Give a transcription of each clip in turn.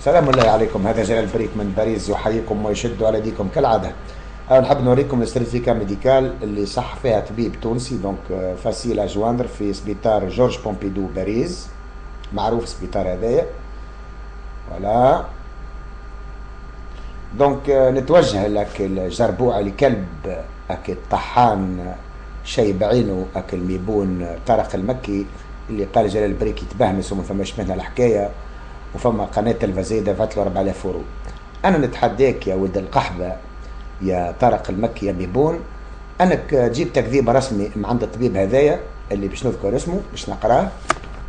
سلام الله عليكم. هذا جلال بريك من باريس يحييكم ويشد على يديكم كالعاده. نحب نوريكم السيرتيفيكا ميديكال اللي صح فيها طبيب تونسي، دونك فاسيل اجواندر في سبيطار جورج بومبيدو باريس، معروف السبيطار هذايا. فوالا دونك نتوجه لك الجربوع الكلب اكل طحان شي بعينه اكل ميبون طارق المكي اللي قال جلال بريك يتبهمس وما فماش منها الحكايه، وفما قناه تلفزيونيه دفعت له 4000 يورو. انا نتحداك يا ولد القحبه يا طارق المكي يا ميبون، انك تجيب تكذيب رسمي من عند الطبيب هذايا اللي باش نذكر اسمه باش نقراه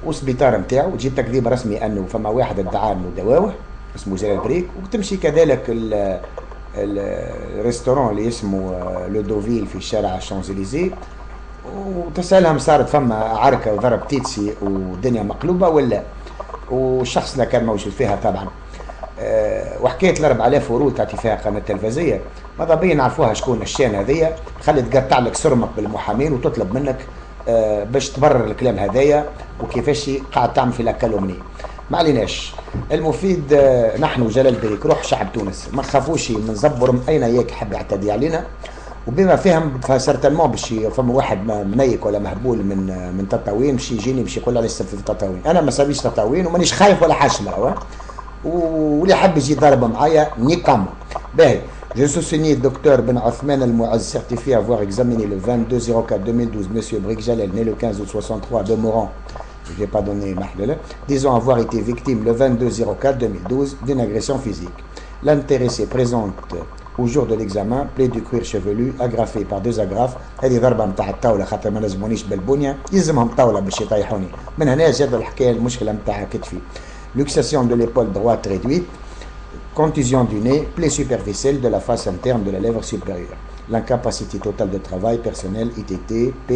والسبيطار نتاعو، تجيب تكذيب رسمي انه فما واحد ادعى انه دواوه اسمه جلال بريك، وتمشي كذلك الريستورون اللي اسمه لو دوفيل في شارع الشانزليزيه وتسالهم صارت فما عركه وضرب تيتسي والدنيا مقلوبه ولا، والشخص اللي كان موجود فيها طبعا. وحكايه ال 4000 يورو تعطي فيها قناه تلفزيونيه، ماذا بيا نعرفوها شكون الشان هذيا، خلي تقطع لك سرمك بالمحامين وتطلب منك باش تبرر الكلام هذايا وكيفاش قاعد تعمل في لاكالومني. ما عليناش، المفيد نحن جلال بريك روح شعب تونس ما تخافوش من زبر اين ياك حب يعتدي علينا، وبما فهم فسرتنمون باش فما واحد منيك ولا مهبول من تطاوين باش يجيني باش يقول علي السبب في تطاوين. انا ما سابيش تطاوين ومانيش خايف ولا حاشله، واللي حب يجي ضارب معايا نيكام. باهي Je suis signé docteur Ben Othman El Mouaz, certifié avoir examiné le 22-04-2012 Monsieur Brick Jalel, né le 15 août 63 de Moran. Je ne vais pas donner Mahdele, disons avoir été victime le 22-04-2012 d'une agression physique. L'intéressé présente au jour de l'examen plaie du cuir chevelu agrafé par deux agrafes. هذه ضربه نتاع الطاوله خاطر ما لازمونيش بالبنيه، يلزمهم طاوله باش يطيحوني. من هنا جات الحكايه المشكله نتاع كتفي. Luxation de l'épaule droite réduite, contusion du nez, plaie superficielle de la face interne de la lèvre supérieure. L'incapacité totale de travail personnel ITT-P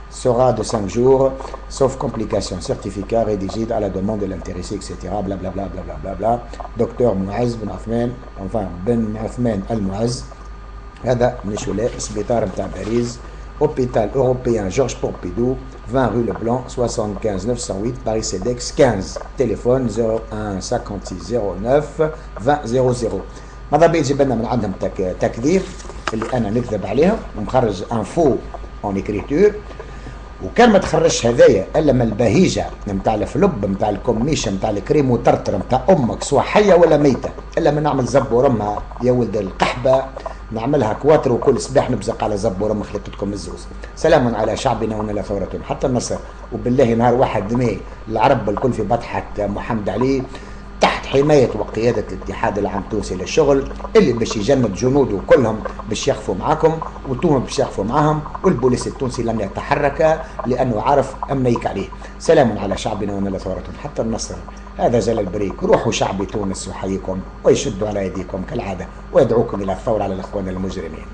sera de 5 jours, sauf complications. Certificat rédigé à la demande de l'intéressé, etc. Blablabla, blablabla. Docteur Mouaz Ben Othman, enfin Ben Othman Al Mouaz, هذا من شولاء سبيطار نتاع باريس، hôpital européen Georges Pompidou, 20 rue Leblanc, 75 908 Paris CEDEX 15. Téléphone 01 56 09 20 00. ماذا بيا تجيب لنا من عندهم تكذيب اللي انا نكذب عليهم ومخرج انفو اون اكريتور، وكان ما تخرجش هذايا الا من البهيجه نتاع الفلوب نتاع الكوميشه نتاع الكريم وترتر نتاع امك سواء حيه ولا ميته، الا من نعمل زب ورمها يا ولد القحبه، نعملها كواتر وكل صباح نبزق على زب ورم خلطتكم الزوز. سلام على شعبنا ونال ثورة حتى النصر، وبالله نهار 1 ماي العرب الكل في بطحة محمد علي تحت حماية وقيادة الاتحاد العام التونسي للشغل اللي باش يجند جنوده كلهم باش يخفوا معاكم وانتم باش يخفوا معاهم، والبوليس التونسي لم يتحرك لانه عرف امنيك عليه. سلام على شعبنا ونال ثورة حتى النصر. هذا جلال بريك، روحوا شعب تونس يحييكم ويشدوا على يديكم كالعاده ويدعوكم الى الثوره على الاخوان المجرمين.